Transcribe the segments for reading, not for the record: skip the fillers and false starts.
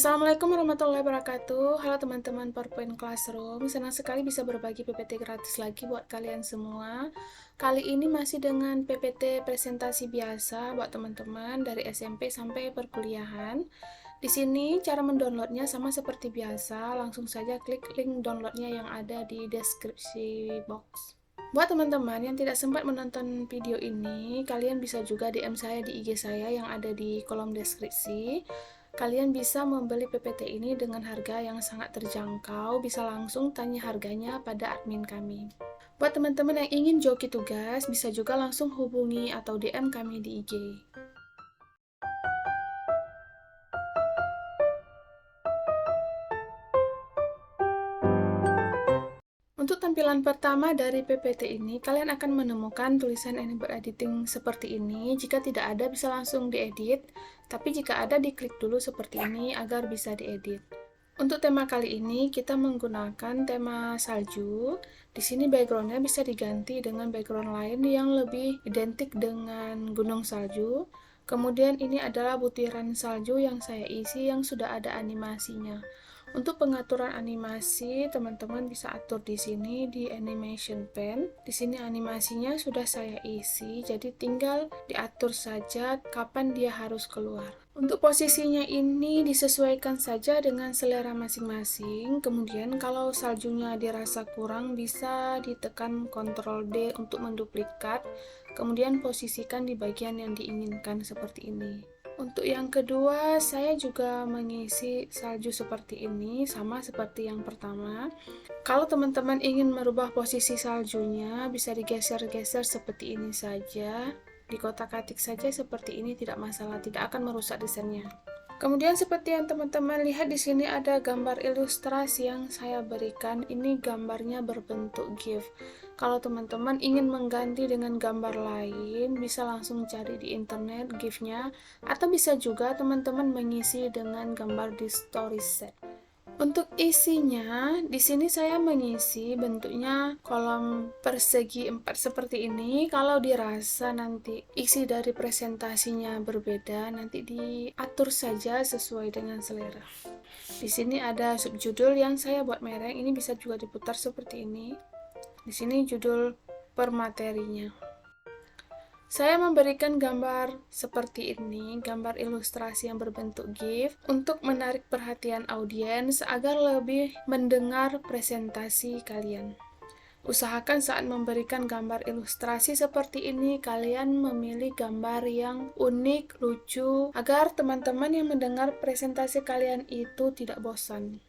Assalamualaikum warahmatullahi wabarakatuh. Halo teman-teman PowerPoint Classroom. Senang sekali bisa berbagi PPT gratis lagi buat kalian semua. Kali ini masih dengan PPT presentasi biasa buat teman-teman dari SMP sampai perkuliahan. Di sini cara mendownloadnya sama seperti biasa. Langsung saja klik link downloadnya yang ada di deskripsi box. Buat teman-teman yang tidak sempat menonton video ini, kalian bisa juga DM saya di IG saya yang ada di kolom deskripsi. Kalian bisa membeli PPT ini dengan harga yang sangat terjangkau, bisa langsung tanya harganya pada admin kami. Buat teman-teman yang ingin joki tugas, bisa juga langsung hubungi atau DM kami di IG. Untuk tampilan pertama dari PPT ini, kalian akan menemukan tulisan Enable Editing seperti ini. Jika tidak ada, bisa langsung diedit. Tapi jika ada, diklik dulu seperti ini agar bisa diedit. Untuk tema kali ini, kita menggunakan tema salju. Di sini backgroundnya bisa diganti dengan background lain yang lebih identik dengan gunung salju. Kemudian ini adalah butiran salju yang saya isi yang sudah ada animasinya. Untuk pengaturan animasi, teman-teman bisa atur di sini di Animation Pen. Di sini animasinya sudah saya isi, jadi tinggal diatur saja kapan dia harus keluar. Untuk posisinya ini disesuaikan saja dengan selera masing-masing. Kemudian kalau saljunya dirasa kurang, bisa ditekan Ctrl D untuk menduplikat. Kemudian posisikan di bagian yang diinginkan seperti ini. Untuk yang kedua, saya juga mengisi salju seperti ini, sama seperti yang pertama. Kalau teman-teman ingin merubah posisi saljunya, bisa digeser-geser seperti ini saja. Di kotak-katik saja seperti ini, tidak masalah, tidak akan merusak desainnya. Kemudian seperti yang teman-teman lihat di sini ada gambar ilustrasi yang saya berikan. Ini gambarnya berbentuk GIF. Kalau teman-teman ingin mengganti dengan gambar lain, bisa langsung cari di internet GIF-nya, atau bisa juga teman-teman mengisi dengan gambar di storyset. Untuk isinya, di sini saya mengisi bentuknya kolom persegi 4 seperti ini. Kalau dirasa nanti isi dari presentasinya berbeda, nanti diatur saja sesuai dengan selera. Di sini ada subjudul yang saya buat merah, ini bisa juga diputar seperti ini. Di sini judul per materinya. Saya memberikan gambar seperti ini, gambar ilustrasi yang berbentuk GIF, untuk menarik perhatian audiens agar lebih mendengar presentasi kalian. Usahakan saat memberikan gambar ilustrasi seperti ini, kalian memilih gambar yang unik, lucu, agar teman-teman yang mendengar presentasi kalian itu tidak bosan.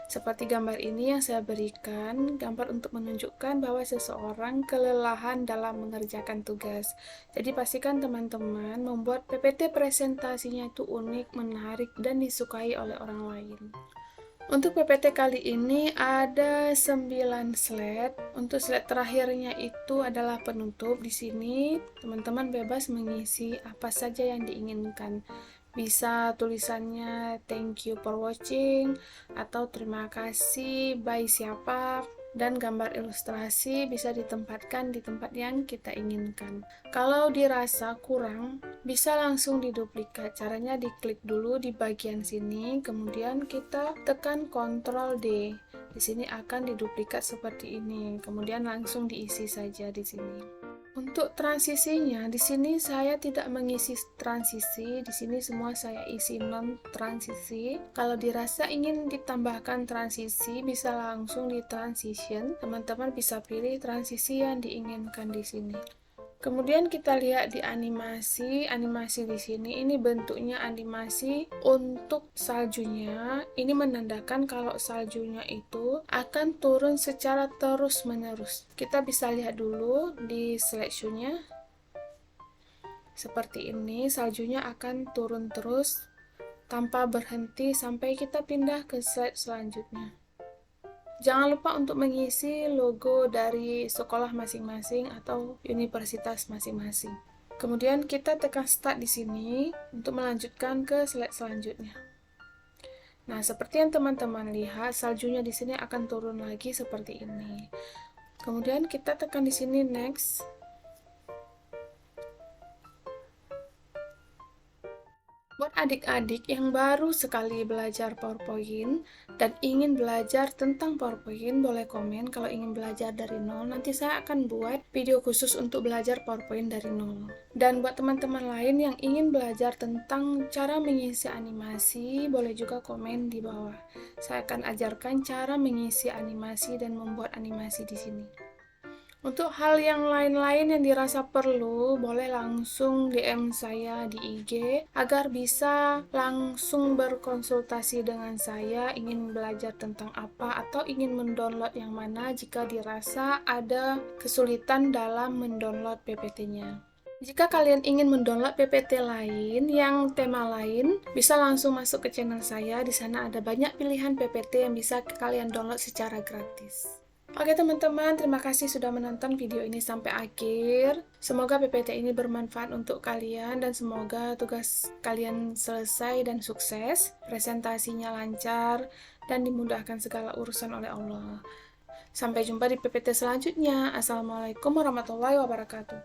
Seperti gambar ini yang saya berikan, gambar untuk menunjukkan bahwa seseorang kelelahan dalam mengerjakan tugas. Jadi pastikan teman-teman membuat PPT presentasinya itu unik, menarik, dan disukai oleh orang lain. Untuk PPT kali ini ada 9 slide. Untuk slide terakhirnya itu adalah penutup. Di sini teman-teman bebas mengisi apa saja yang diinginkan. Bisa tulisannya thank you for watching, atau terima kasih, bye siapa, dan gambar ilustrasi bisa ditempatkan di tempat yang kita inginkan. Kalau dirasa kurang, bisa langsung diduplikat. Caranya diklik dulu di bagian sini, kemudian kita tekan Ctrl D. Di sini akan diduplikat seperti ini, kemudian langsung diisi saja di sini. Untuk transisinya, di sini saya tidak mengisi transisi, di sini semua saya isi non transisi. Kalau dirasa ingin ditambahkan transisi, bisa langsung di transition. Teman-teman bisa pilih transisi yang diinginkan di sini. Kemudian kita lihat di animasi di sini, ini bentuknya animasi untuk saljunya. Ini menandakan kalau saljunya itu akan turun secara terus-menerus. Kita bisa lihat dulu di slideshow-nya. Seperti ini, saljunya akan turun terus tanpa berhenti sampai kita pindah ke slide selanjutnya. Jangan lupa untuk mengisi logo dari sekolah masing-masing atau universitas masing-masing. Kemudian kita tekan start di sini untuk melanjutkan ke slide selanjutnya. Nah, seperti yang teman-teman lihat, saljunya di sini akan turun lagi seperti ini. Kemudian kita tekan di sini next. Buat adik-adik yang baru sekali belajar PowerPoint dan ingin belajar tentang PowerPoint, boleh komen kalau ingin belajar dari nol. Nanti saya akan buat video khusus untuk belajar PowerPoint dari nol. Dan buat teman-teman lain yang ingin belajar tentang cara mengisi animasi, boleh juga komen di bawah. Saya akan ajarkan cara mengisi animasi dan membuat animasi di sini. Untuk hal yang lain-lain yang dirasa perlu, boleh langsung DM saya di IG agar bisa langsung berkonsultasi dengan saya, ingin belajar tentang apa atau ingin mendownload yang mana jika dirasa ada kesulitan dalam mendownload PPT-nya. Jika kalian ingin mendownload PPT lain yang tema lain, bisa langsung masuk ke channel saya. Di sana ada banyak pilihan PPT yang bisa kalian download secara gratis. Oke teman-teman, terima kasih sudah menonton video ini sampai akhir. Semoga PPT ini bermanfaat untuk kalian dan semoga tugas kalian selesai dan sukses, presentasinya lancar, dan dimudahkan segala urusan oleh Allah. Sampai jumpa di PPT selanjutnya. Assalamualaikum warahmatullahi wabarakatuh.